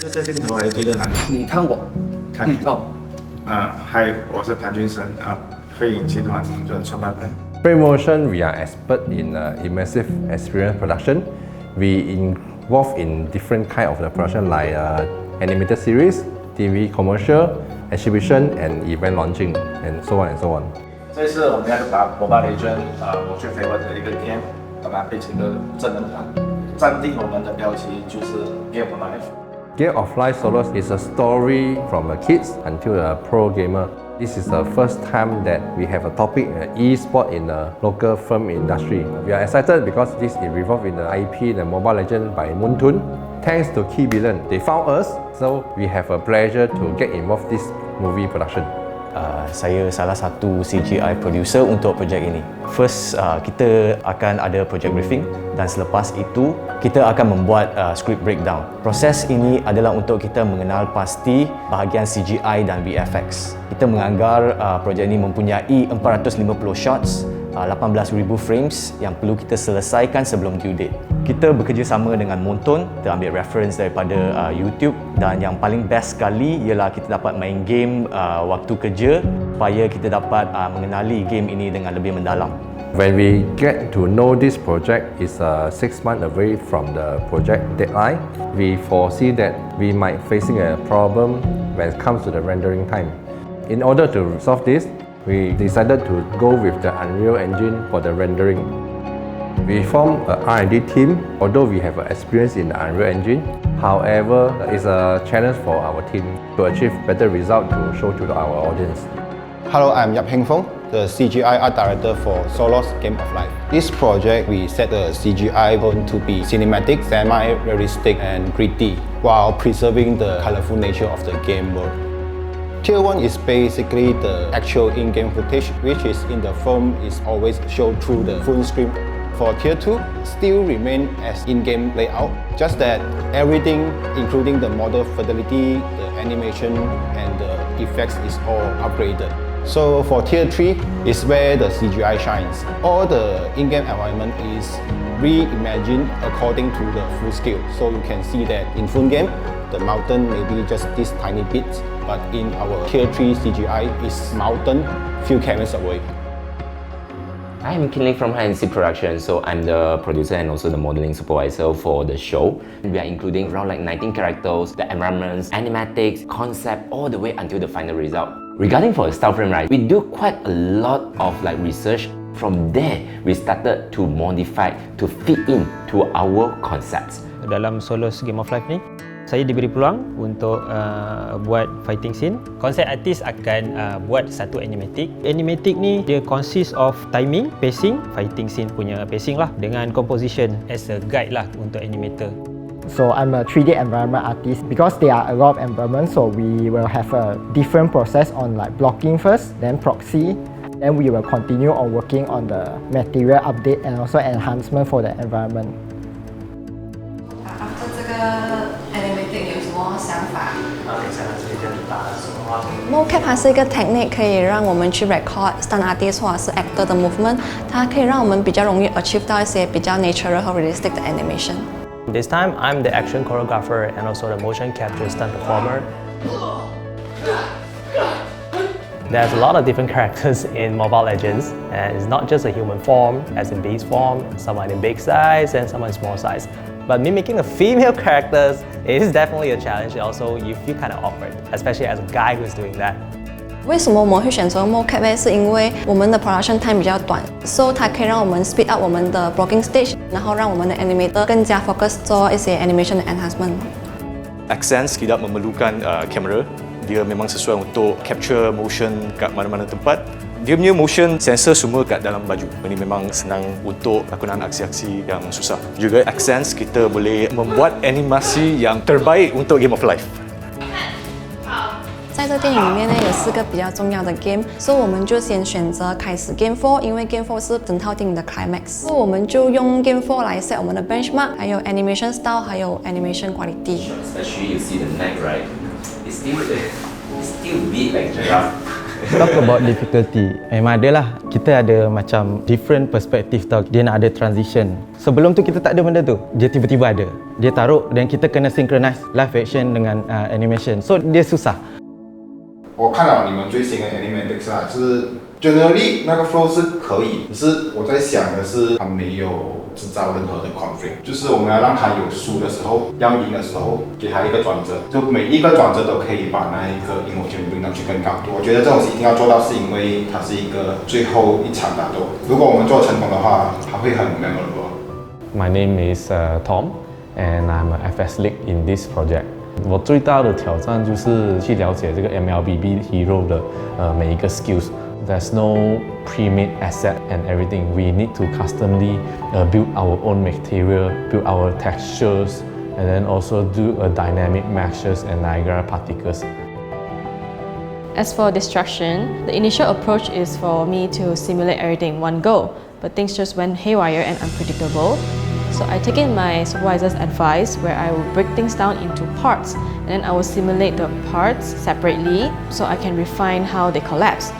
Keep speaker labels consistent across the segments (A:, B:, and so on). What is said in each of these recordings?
A: 这镜头还觉得难？
B: 你看过？
A: 看
B: 到。
A: 嗨，我是谭俊生飞影集团的创办人。
C: FrameMotion, we are expert in immersive experience production. We involve in different kind of the production like animated series, TV commercial, exhibition, and event launching, and so on and so on.
A: 这次我们要把Vmagery我去飞我的一个 game， 把它变成一个真人版，暂定我们的标题就是 Game of Life。Game
C: of Life Soloz is a story from the kids until the pro gamer. This is the first time that we have a topic e-sport in the local film industry. We are excited because this is revolved in the IP, the Mobile Legend by Moontun. Thanks to Key Billion, they found us, so we have a pleasure to get involved this movie production.
D: Saya salah satu CGI producer untuk projek ini. First, kita akan ada project briefing dan selepas itu kita akan membuat script breakdown. Proses ini adalah untuk kita mengenal pasti bahagian CGI dan VFX. Kita menganggar projek ini mempunyai 450 shots, 18,000 frames yang perlu kita selesaikan sebelum due date. Kita bekerjasama dengan Moontun, kita ambil reference daripada YouTube, dan yang paling best sekali ialah kita dapat main game waktu kerja supaya kita dapat mengenali game ini dengan lebih mendalam.
C: When we get to know this project is 6 months away from the project deadline, we foresee that we might facing a problem when it comes to the rendering time. In order to solve this, we decided to go with the Unreal Engine for the rendering. We formed an R&D team, although we have experience in the Unreal Engine. However, it's a challenge for our team to achieve better results to show to our audience.
E: Hello, I'm Yap Heng Fong, the CGI art director for Soloz Game of Life. This project, we set the CGI going to be cinematic, semi-realistic and gritty, while preserving the colorful nature of the game world. Tier 1 is basically the actual in-game footage, which is in the film is always shown through the full screen. For Tier 2, still remain as in-game layout, just that everything, including the model fidelity, the animation, and the effects is all upgraded. So for Tier 3 is where the CGI shines. All the in-game environment is reimagined according to the full scale. So you can see that in full game, the mountain may be just this tiny bit, but in our Tier 3 CGI is mountain few cameras away.
F: I'm Kinley from High NC Production, so I'm the producer and also the modeling supervisor for the show. We are including around like 19 characters, the environments, animatics, concept, all the way until the final result. Regarding for the style frame, right, we do quite a lot of like research. From there, we started to modify to fit in to our concepts.
G: Dalam Soloz Game of Life ni, saya diberi peluang untuk buat fighting scene. Konsep artis akan buat satu animatic. Animatic ni dia consist of timing, pacing, fighting scene punya pacing lah, dengan composition as a guide lah untuk animator.
H: So I'm a 3D environment artist. Because there are a lot of environments, so we will have a different process on like blocking first, then proxy. Then we will continue on working on the material update and also enhancement for the environment.
I: After 这个 animatic 有什么想法
J: ？mocap 它是一个 technique， 可以让我们去 record stunt artist 或者是 actor 的 movement， 它可以让我们比较容易 achieve 到一些比较 natural 和 realistic 的 animation。
K: This time, I'm the action choreographer and also the motion capture stunt performer. There's a lot of different characters in Mobile Legends, and it's not just a human form, as in beast form, someone in big size and someone in small size. But mimicking a female character is definitely a challenge. Also, you feel kind of awkward, especially as a guy who's doing that.
J: 为什么我们会选择 mocap 呢？是因为我们的 production time 比较短， so 它可以让我们 speed up 我们的 blocking stage， 然后让我们的 animator 更加 focus 做一些 animation 的 enhancement。
D: Accents tidak memerlukan kamera. Dia memang sesuai untuk capture motion kat mana-mana tempat. Dia punya motion sensor semua kat dalam baju. Ini memang senang untuk lakonan aksi-aksi yang susah. Juga accents kita boleh membuat animasi yang terbaik untuk Game of Life.
J: 在这电影里面呢，有4个比较重要的 game， 所以我们就先选择开始 Game 4， 因为 Game 4是整套电影的 climax， 所以我们就用 Game 4来 set 我们的 benchmark， 还有 animation style， 还有 animation quality。
F: Especially you see the neck, right? It's still big like giraffe.
D: Talk about difficulty. Memang adalah kita ada macam different perspective tau. Dia nak ada transition. Sebelum tu kita tak ada benda tu. Dia tiba-tiba ada. Dia taruh dan kita kena synchronize live action dengan animation. So dia susah.
E: 我看了你们最新的 animatics 啊，就是 generally 那个 flow 是可以，只是我在想的是它没有制造任何的 conflict， 就是我们要让它有输的时候，要赢的时候，给它一个转折，就每一个转折都可以把那一个 emotion bring 到去更高度。我觉得这种一定要做到，是因为它是一个最后一场打斗。如果我们做成功的话，它会很 memorable。
B: My name is Tom, and I'm a FS lead in this project. 我最大的挑战就是去了解这个 MLBB hero 的每一个 skills. There's no pre-made asset and everything. We need to customly build our own material, build our textures, and then also do a dynamic meshes and Niagara particles.
L: As for destruction, the initial approach is for me to simulate everything in one go, but things just went haywire and unpredictable. So I take in my supervisor's advice where I will break things down into parts and then I will simulate the parts separately so I can refine how they collapse.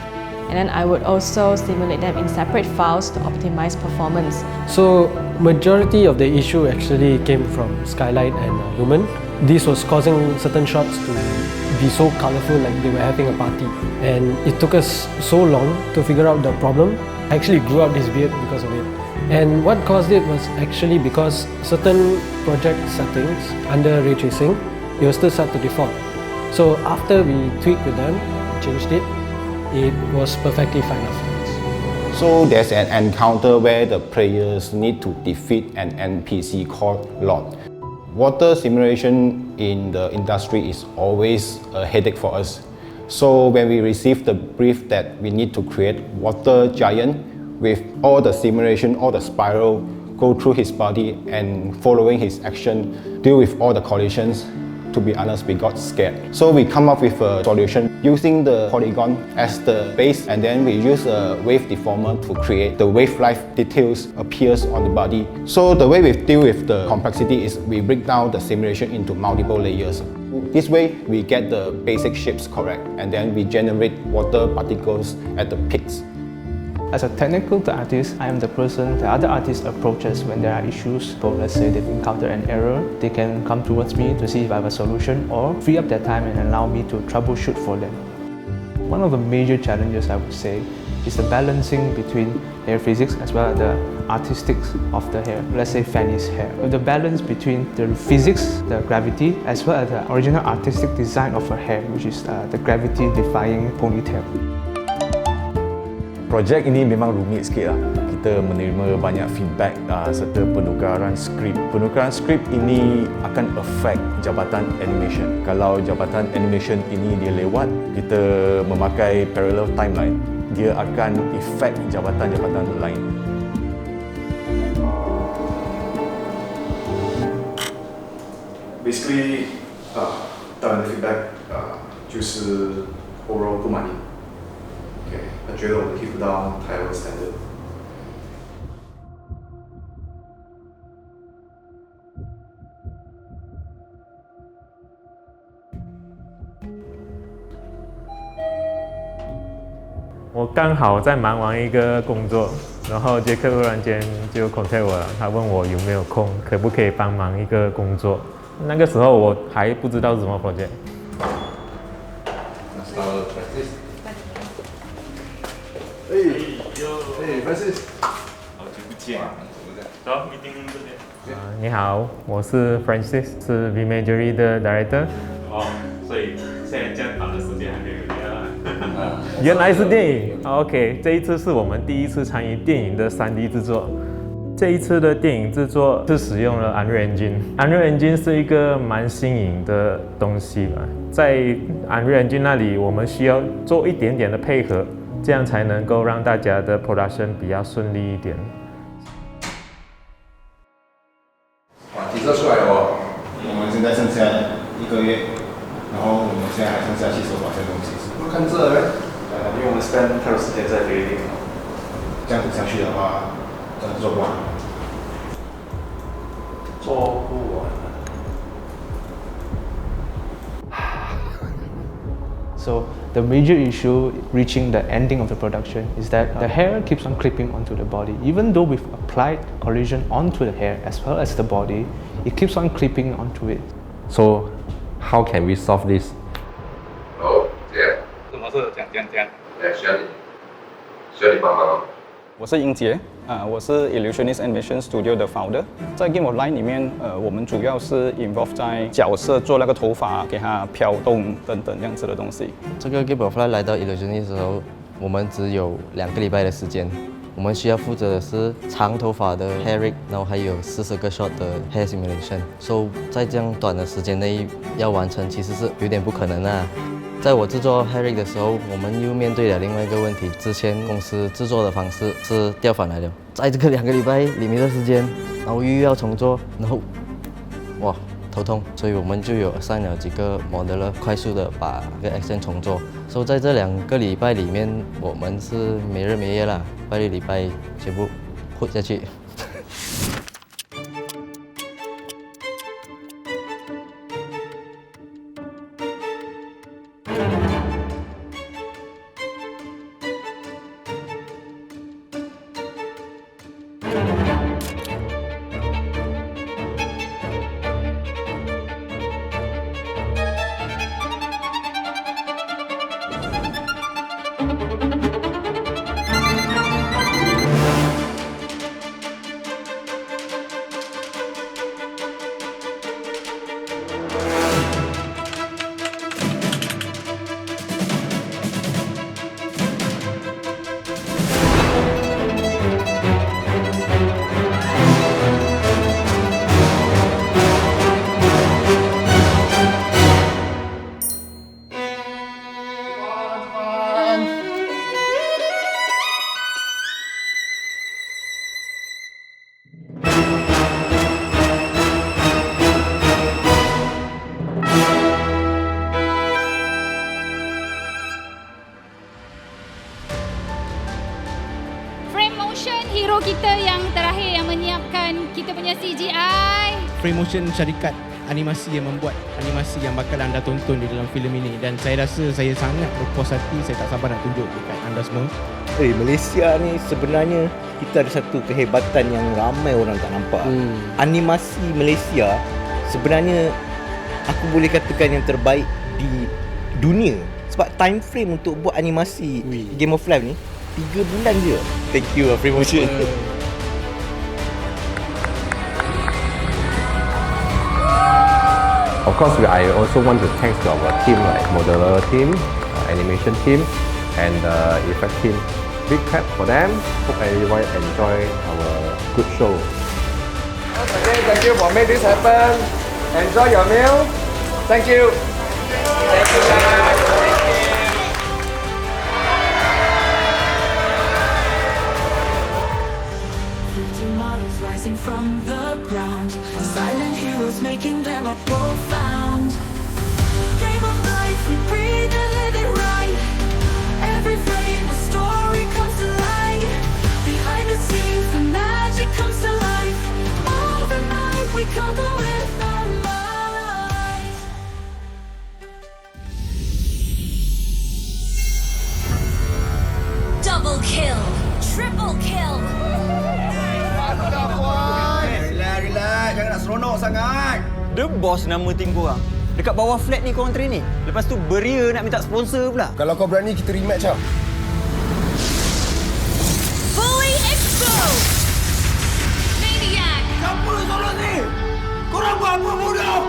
L: And then I would also simulate them in separate files to optimize performance.
M: So majority of the issue actually came from skylight and lumen. This was causing certain shots to be so colorful like they were having a party. And it took us so long to figure out the problem. I actually grew out this beard because of it. And what caused it was actually because certain project settings under ray tracing, it was still set to default. So after we tweaked with them, changed it, it was perfectly fine afterwards.
E: So there's an encounter where the players need to defeat an NPC called Lord. Water simulation in the industry is always a headache for us. So when we received the brief that we need to create water giant with all the simulation, all the spiral, go through his body and following his action, deal with all the collisions, to be honest, we got scared. So we come up with a solution using the polygon as the base, and then we use a wave deformer to create the wave life details appears on the body. So the way we deal with the complexity is we break down the simulation into multiple layers. This way we get the basic shapes correct, and then we generate water particles at the peaks.
N: As a technical artist, I am the person the other artists approaches when there are issues. So let's say they've encountered an error, they can come towards me to see if I have a solution or free up their time and allow me to troubleshoot for them. One of the major challenges I would say is the balancing between hair physics as well as the artistics of the hair. Let's say Fanny's hair. The balance between the physics, the gravity, as well as the original artistic design of her hair, which is the gravity-defying ponytail.
D: Projek ini memang rumit sikit lah. Kita menerima banyak feedback serta penukaran skrip. Penukaran skrip ini akan affect jabatan animation. Kalau jabatan animation ini dia lewat, kita memakai parallel timeline, dia akan affect jabatan-jabatan lain.
A: Basically, 当然的 feedback 就是 overall 不满意。我觉得我们 keep 不到台湾 standard。
O: 我刚好在忙完一个工作，然后杰克忽然间就 contact 我了，他问我有没有空，可不可以帮忙一个工作。那个时候我还不知道是什么 project。Francis，
A: 好久不见，走，一定这边。
O: 你好，我是 Francis， 是 Vmagery 的 director。
A: 哦，所以现在这样短的时间还没有聊。
O: 原来是电影 ，OK， 这一次是我们第一次参与电影的3D 制作。这一次的电影制作是使用了 Unreal Engine。Unreal Engine 是一个蛮新颖的东西吧，在 Unreal Engine 那里，我们需要做一点点的配合。这样才能够让大家的 production 比较顺利一点。
E: 提测出来了哦，我们现在剩下1个月，然后我们现在还剩下去手把这东西。不看这嘞，因为我们 spend 太多时间在菲律宾了，这样子下去的话，真的做不完。做不完。
N: So the major issue reaching the ending of the production is that the hair keeps on clipping onto the body. Even though we've applied collision onto the hair as well as the body, it keeps on clipping onto it.
C: So how can we solve this?
P: 需要你帮忙。我是英杰，我是 Illusionist Animation Studio 的 founder。在 Game of Life 里面，我们主要是 involve 在角色做那个头发，给它飘动等等这样子的东西。
Q: 这个 Game of Life 来到 Illusionist 的时候，我们只有2个礼拜的时间。我们需要负责的是长头发的 hair rig， 然后还有40个 shot 的 hair simulation。So 在这样短的时间内要完成，其实是有点不可能啊。在我制作 hair rig 的时候，我们又面对了另外一个问题，之前公司制作的方式是调反来的。在这个2个礼拜里面的时间，然后又要重做，然后哇头痛，所以我们就有 assign 了几个 modeler， 快速的把这个 accent 重做。所以在这2个礼拜里面，我们是没日没夜啦，拜六礼拜全部混下去。
R: FrameMotion, hero kita yang terakhir yang menyiapkan kita punya CGI.
S: FrameMotion syarikat animasi yang membuat animasi yang bakal anda tonton di dalam filem ini, dan saya rasa saya sangat berpuas hati, saya tak sabar nak tunjuk dekat anda semua.
T: Malaysia ni sebenarnya kita ada satu kehebatan yang ramai orang tak nampak. Animasi Malaysia sebenarnya aku boleh katakan yang terbaik di dunia. Sebab time frame untuk buat animasi Game of Life ni 3 bulan je. Thank you FrameMotion.
C: Of course, I also want to thank to our team, like modeler team, animation team, and effect team. Big clap for them. Hope everyone enjoy our good show.
U: Okay, thank you for making this happen. Enjoy your meal. Thank you. Thank you guys.
V: Rising from the ground, silent heroes making them a profound. Game of life, we breathe and live it right. Every frame, a story comes to life. Behind the scenes, the magic comes to life. Overnight, we conquer with our might. Double kill, triple kill.
T: Relax, jangan nak seronok sangat.
W: The boss nama tim korang. Dekat bawah flat ni korang training. Lepas tu beria nak minta sponsor pula.
T: Kalau kau berani, kita rematch lah.
V: Fully exposed. Maniac.
T: Siapa Soloz ni? Korang buat apa bodoh?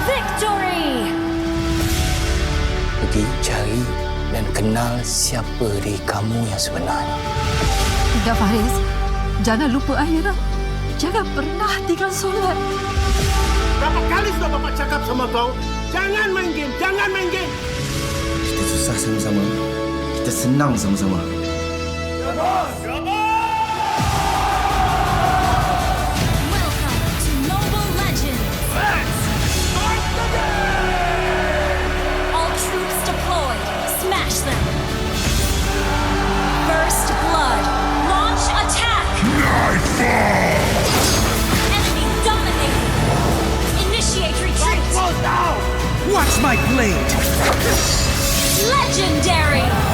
V: Victory.
X: Pergi cari dan kenal siapa diri kamu yang sebenarnya.
Y: Tidak Faris, jangan lupa akhirat. Jangan pernah tinggal solat.
T: Berapa kali sudah Bapak cakap sama kau? Jangan main game, jangan main game.
X: Kita susah sama-sama, kita senang sama-sama.
V: Welcome to Mobile Legends. Start the game. All troops deployed. Smash them. First blood. Launch attack.
T: Nightfall.
V: Enemy dominated. Initiate retreat.
T: Close down.
V: What? my blade.
G: Legendary!